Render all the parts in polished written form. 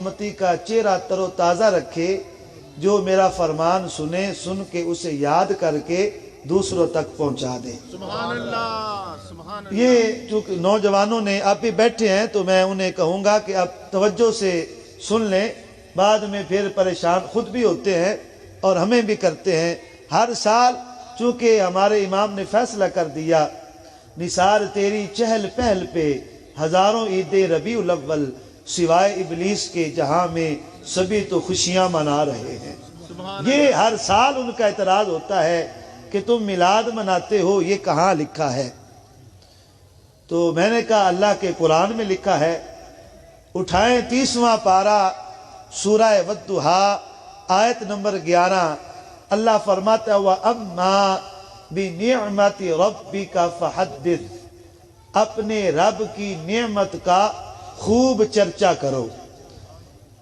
امتی کا چہرہ تر و تازہ رکھے، جو میرا فرمان سنے، سن کے اسے یاد کر کے دوسروں تک پہنچا دے۔ سبحان اللہ، سبحان اللہ۔ یہ چونکہ نوجوانوں نے آپ بھی بیٹھے ہیں تو میں انہیں کہوں گا کہ اب توجہ سے سن لیں، بعد میں پھر پریشان خود بھی ہوتے ہیں اور ہمیں بھی کرتے ہیں۔ ہر سال چونکہ ہمارے امام نے فیصلہ کر دیا، نثار تیری چہل پہل پہ ہزاروں عید ربیع الاول، سوائے ابلیس کے جہاں میں سبھی تو خوشیاں منا رہے ہیں۔ یہ ہر سال ان کا اعتراض ہوتا ہے کہ تم میلاد مناتے ہو، یہ کہاں لکھا ہے؟ تو میں نے کہا اللہ کے قرآن میں لکھا ہے۔ اٹھائیں 30واں پارہ سورہ والضحیٰ آیت نمبر 11، اللہ فرماتا ہے وَأَمَّا بِنِعْمَةِ رَبِّكَ فَحَدِّثْ، اپنے رب کی نعمت کا خوب چرچا کرو۔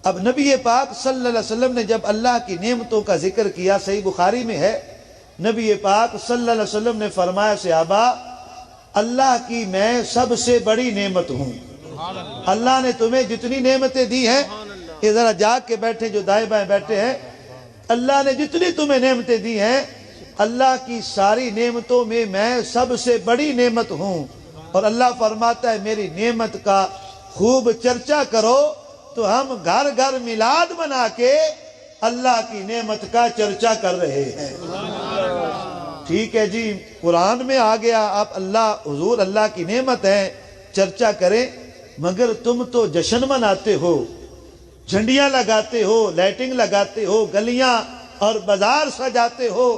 اب نبی پاک صلی اللہ علیہ وسلم نے جب اللہ کی نعمتوں کا ذکر کیا، صحیح بخاری میں ہے، نبی پاک صلی اللہ علیہ وسلم نے فرمایا صحابہ، اللہ کی میں سب سے بڑی نعمت ہوں۔ اللہ نے تمہیں جتنی نعمتیں دی ہیں، یہ ذرا جاگ کے بیٹھے جو دائیں بائیں بیٹھے ہیں، اللہ نے جتنی تمہیں نعمتیں دی ہیں، اللہ کی ساری نعمتوں میں سب سے بڑی نعمت ہوں۔ اور اللہ فرماتا ہے میری نعمت کا خوب چرچا کرو، تو ہم گھر گھر میلاد بنا کے اللہ کی نعمت کا چرچا کر رہے ہیں۔ ٹھیک ہے جی، قرآن میں آ گیا، آپ اللہ حضور اللہ کی نعمت ہے، چرچا کریں، مگر تم تو جشن مناتے ہو، جھنڈیاں لگاتے ہو، لائٹنگ لگاتے ہو، گلیاں اور بازار سجاتے ہو،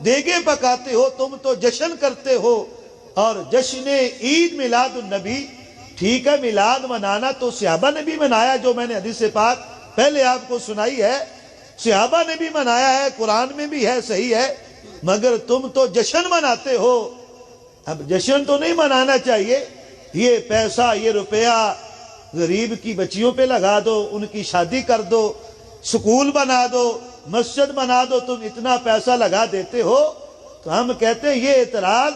دیگیں پکاتے ہو، تم تو جشن کرتے ہو۔ اور جشن عید میلاد النبی، ٹھیک ہے میلاد منانا تو صحابہ نے بھی منایا، جو میں نے حدیث پاک پہلے آپ کو سنائی ہے، صحابہ نے بھی منایا ہے، قرآن میں بھی ہے، صحیح ہے، مگر تم تو جشن مناتے ہو۔ اب جشن تو نہیں منانا چاہیے، یہ پیسہ یہ روپیہ غریب کی بچیوں پہ لگا دو، ان کی شادی کر دو، سکول بنا دو، مسجد بنا دو، تم اتنا پیسہ لگا دیتے ہو۔ تو ہم کہتے ہیں یہ اعتراض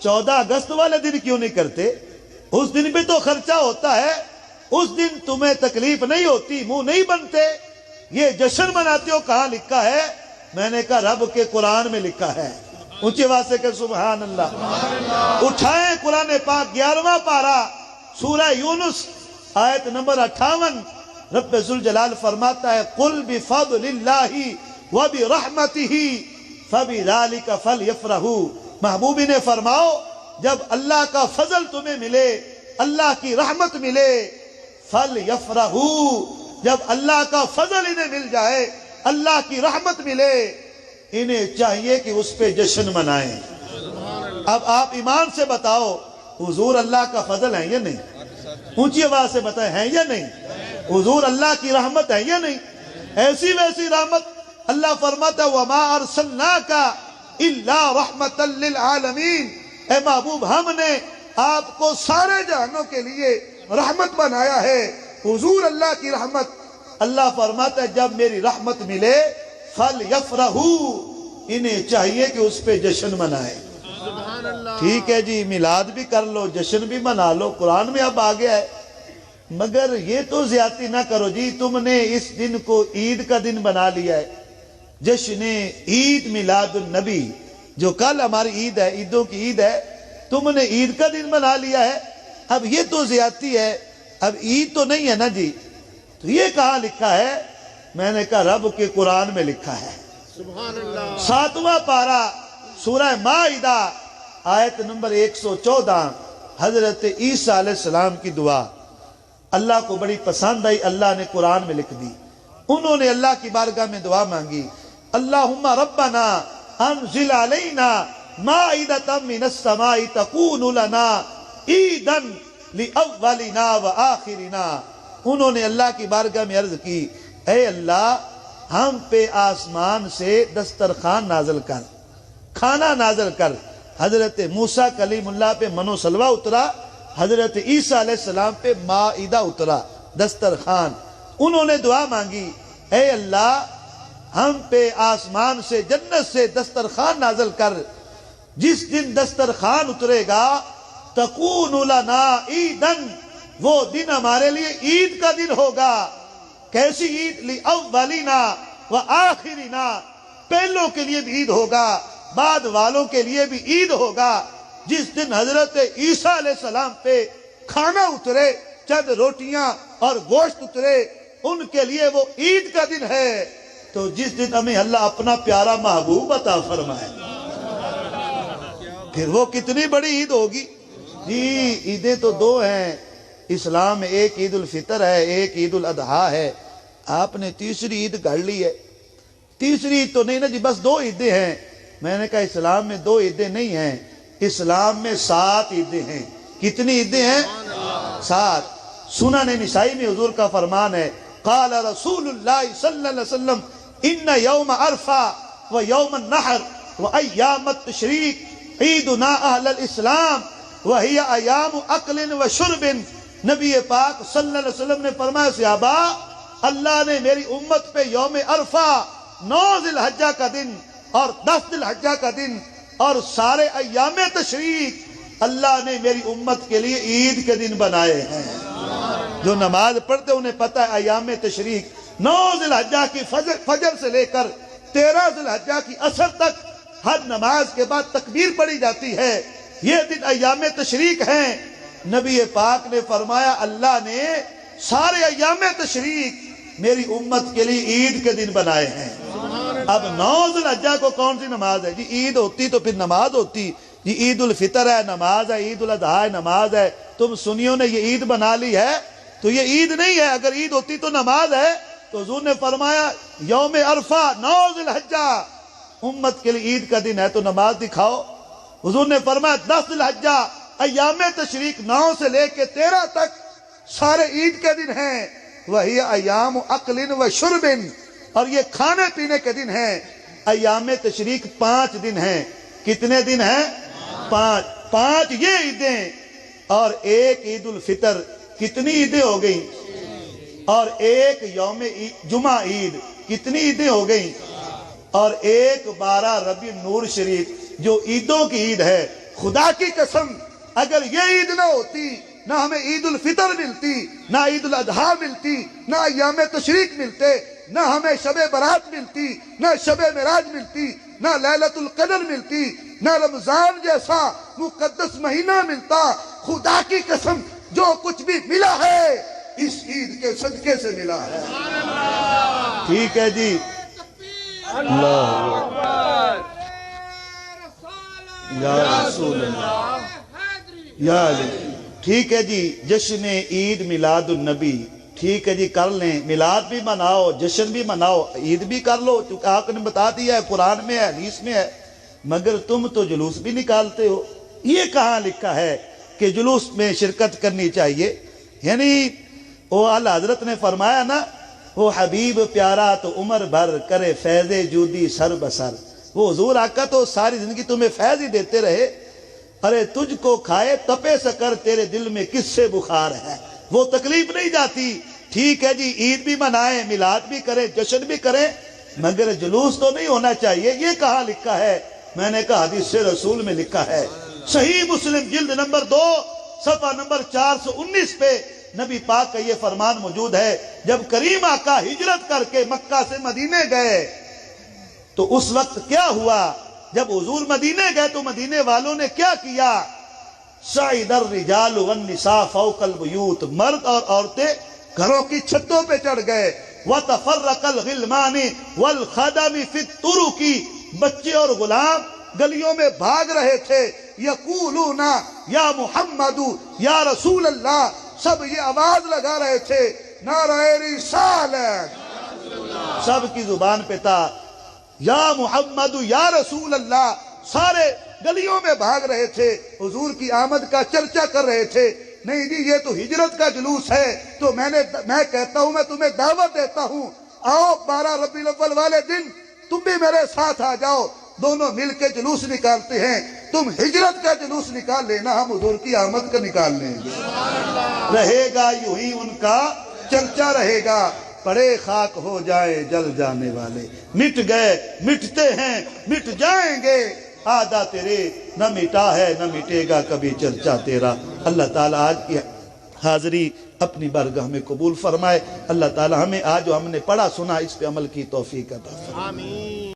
14 اگست والے دن کیوں نہیں کرتے؟ اس دن بھی تو خرچہ ہوتا ہے، اس دن تمہیں تکلیف نہیں ہوتی، منہ نہیں بنتے، یہ جشن مناتے ہو، کہاں لکھا ہے؟ میں نے کہا رب کے قرآن میں لکھا ہے۔ اونچے آواز سے کہ سبحان اللہ۔ اٹھائیں قرآن پاک 11واں پارہ سورہ یونس آیت نمبر 58، رب ذوالجلال فرماتا ہے قُلْ بِفَضْلِ اللَّهِ وَبِرَحْمَتِهِ فَبِذَلِكَ فَلْيَفْرَحُوا، محبوبی نے فرماؤ جب اللہ کا فضل تمہیں ملے، اللہ کی رحمت ملے، فَلْيَفْرَحُوا، جب اللہ کا فضل انہیں مل جائے، اللہ کی رحمت ملے، انہیں چاہیے کہ اس پہ جشن منائیں۔ اب آپ ایمان سے بتاؤ حضور اللہ کا فضل ہے یا نہیں؟ اونچی آواز سے بتائیں ہیں یا نہیں؟ حضور اللہ کی رحمت ہے یا نہیں؟ ایسی ویسی رحمت، اللہ فرماتا ہے وَمَا أَرْسَلْنَاكَ إِلَّا رَحْمَةً لِلْعَالَمِينَ، اے محبوب ہم نے آپ کو سارے جہانوں کے لیے رحمت بنایا ہے، حضور اللہ کی رحمت۔ اللہ فرماتا ہے جب میری رحمت ملے فَلْيَفْرَحُوا، انہیں چاہیے کہ اس پہ جشن منائیں۔ ٹھیک ہے جی، میلاد بھی کر لو، جشن بھی منا لو، قرآن میں اب آ گیا ہے، مگر یہ تو زیادتی نہ کرو جی، تم نے اس دن کو عید کا دن بنا لیا ہے، جشن عید میلاد النبی، جو کل ہماری عید ہے، عیدوں کی عید ہے، تم نے عید کا دن بنا لیا ہے، اب یہ تو زیادتی ہے، اب عید تو نہیں ہے نا جی، تو یہ کہاں لکھا ہے؟ میں نے کہا رب کے قرآن میں لکھا ہے۔ سبحان اللہ۔ 7واں پارہ سورہ مائدہ آیت نمبر 114، حضرت عیسیٰ علیہ السلام کی دعا اللہ کو بڑی پسند آئی، اللہ نے قرآن میں لکھ دی۔ انہوں نے اللہ کی بارگاہ میں دعا مانگی، اللہم ربنا انزل علینا مائدۃ من السماء تکون لنا عیدا لاولنا وآخرنا۔ انہوں نے اللہ کی بارگاہ میں عرض کی، اے اللہ ہم پہ آسمان سے دسترخوان نازل کر، کھانا نازل کر۔ حضرت موسیٰ کلیم اللہ پہ منو سلوہ اترا، حضرت عیسیٰ علیہ السلام پہ مائدہ اترا، دسترخوان۔ انہوں نے دعا مانگی، اے اللہ ہم پہ آسمان سے جنت سے دسترخوان نازل کر، جس دن دسترخوان اترے گا تکون لنا عیدن، وہ دن ہمارے لیے عید کا دن ہوگا، کیسی عید؟ لِأَوَّلِنَا وَآخِرِنَا، پہلوں کے لیے بھی عید ہوگا، بعد والوں کے لیے بھی عید ہوگا۔ جس دن حضرت عیسیٰ علیہ السلام پہ کھانا اترے، چند روٹیاں اور گوشت اترے، ان کے لیے وہ عید کا دن ہے۔ تو جس دن ہمیں اللہ اپنا پیارا محبوب عطا فرمائے، پھر وہ کتنی بڑی عید ہوگی۔ جی عیدیں تو دو ہیں اسلام میں، ایک عید الفطر ہے، ایک عید الاضحیٰ ہے۔ آپ نے تیسری عید گھڑ لی ہے۔ تیسری عید تو نہیں نا جی، بس دو عیدیں ہیں۔ میں نے کہا اسلام میں دو عیدیں نہیں ہیں، اسلام میں 7 عیدیں ہیں۔ کتنی عیدیں ہیں؟ 7۔ سنن نسائی میں حضور کا فرمان ہے، قال رسول اللہ صلی اللہ علیہ وسلم ان یوم عرفہ و یوم النحر و ایام التشریق عیدنا اہل الاسلام وہی ایام اکل و شرب۔ نبی پاک صلی اللہ علیہ وسلم نے فرمایا، صحابہ اللہ نے میری امت پہ یوم عرفہ 9 ذی الحجہ کا دن اور 10 ذی الحجہ کا دن اور سارے ایام تشریق اللہ نے میری امت کے لیے عید کے دن بنائے ہیں۔ جو نماز پڑھتے انہیں پتہ ہے ایام تشریق 9 ذی الحجہ کی فجر سے لے کر 13 ذی الحجہ کی عصر تک ہر نماز کے بعد تکبیر پڑھی جاتی ہے، یہ دن ایام تشریق ہیں۔ نبی پاک نے فرمایا اللہ نے سارے ایام تشریق میری امت کے لیے عید کے دن بنائے ہیں۔ اب 9 ذی الحجہ کو کون سی نماز ہے جی؟ عید ہوتی تو پھر نماز ہوتی جی۔ عید الفطر ہے، نماز ہے، عید الاضحیٰ ہے، نماز ہے۔ تم سنیوں نے یہ عید بنا لی ہے تو یہ عید نہیں ہے۔ اگر عید ہوتی تو نماز ہے۔ تو حضور نے فرمایا یوم عرفہ 9 ذی الحجہ امت کے لیے عید کا دن ہے تو نماز دکھاؤ۔ حضور نے فرمایا 10 ذی الحجہ ایام تشریق 9 سے لے کے 13 تک سارے عید کے دن ہیں، وہی ایام اکل و شرب، اور یہ کھانے پینے کے دن ہیں۔ ایام تشریق 5 دن ہیں۔ کتنے دن ہیں؟ 5 یہ عیدیں اور ایک عید الفطر، کتنی عیدیں ہو گئیں؟ اور ایک یوم جمعہ عید، کتنی عیدیں ہو گئیں؟ اور ایک 12 ربیع النور شریف جو عیدوں کی عید ہے۔ خدا کی قسم اگر یہ عید نہ ہوتی، نہ ہمیں عید الفطر ملتی، نہ عید الاضحیٰ ملتی، نہ ایام تشریق ملتے، نہ ہمیں شب برات ملتی، نہ شب معراج ملتی، نہ لیلۃ القدر ملتی، نہ رمضان جیسا مقدس مہینہ ملتا۔ خدا کی قسم جو کچھ بھی ملا ہے اس عید کے صدقے سے ملا ہے۔ ٹھیک ہے جی، اللہ یا رسول اللہ یا علی۔ ٹھیک ہے جی، جشن عید میلاد النبی، ٹھیک ہے جی، کر لیں، میلاد بھی مناؤ، جشن بھی مناؤ، عید بھی کر لو، چونکہ آپ نے بتا دیا ہے، قرآن میں ہے، حدیث میں ہے۔ مگر تم تو جلوس بھی نکالتے ہو۔ یہ کہاں لکھا ہے کہ جلوس میں شرکت کرنی چاہیے؟ یعنی وہ اعلیٰ حضرت نے فرمایا نا، وہ حبیب پیارا تو عمر بھر کرے فیض جودی سر بسر۔ وہ حضور آقا تو ساری زندگی تمہیں فیض ہی دیتے رہے۔ ارے تجھ کو کھائے تپے سکر، تیرے دل میں کس سے بخار ہے؟ وہ تکلیف نہیں جاتی۔ ٹھیک ہے جی، عید بھی منائیں، میلاد بھی کریں، جشن بھی کریں، مگر جلوس تو نہیں ہونا چاہیے۔ یہ کہاں لکھا ہے؟ میں نے کہا حدیث رسول میں لکھا ہے۔ صحیح مسلم جلد نمبر 2 صفحہ نمبر 419 پہ نبی پاک کا یہ فرمان موجود ہے۔ جب کریم آقا ہجرت کر کے مکہ سے مدینے گئے تو اس وقت کیا ہوا؟ جب حضور مدینے گئے تو مدینے والوں نے کیا کیا؟ صعد الرجال والنساء فوق البیوت، مرد اور عورتیں گھروں کی چھتوں پہ چڑھ گئے۔ وتفرق الغلمان والخدم فی الطرق، بچے اور غلام گلیوں میں بھاگ رہے تھے۔ یقولون یا محمد یا رسول اللہ، سب یہ آواز لگا رہے تھے، نعرہ رسالت سب کی زبان پہ تھا، یا محمد یا رسول اللہ، سارے گلیوں میں بھاگ رہے تھے، حضور کی آمد کا چرچا کر رہے تھے۔ نہیں جی یہ تو ہجرت کا جلوس ہے۔ تو میں کہتا ہوں، میں تمہیں دعوت دیتا ہوں، آؤ 12 ربیع الاول والے دن تم بھی میرے ساتھ آ جاؤ، دونوں مل کے جلوس نکالتے ہیں۔ تم ہجرت کا جلوس نکال لینا، ہم حضور کی آمد کا نکال لیں گے۔ رہے گا یوں ہی ان کا چرچا رہے گا، پڑے خاک ہو جائے جل جانے والے، مٹ گئے مٹتے ہیں مٹ جائیں گے، آدھا تیرے نہ مٹا ہے نہ مٹے گا کبھی چرچا تیرا۔ اللہ تعالیٰ آج کی حاضری اپنی بارگاہ میں قبول فرمائے۔ اللہ تعالی ہمیں آج جو ہم نے پڑھا سنا اس پہ عمل کی توفیق عطا فرمائے۔ آمین۔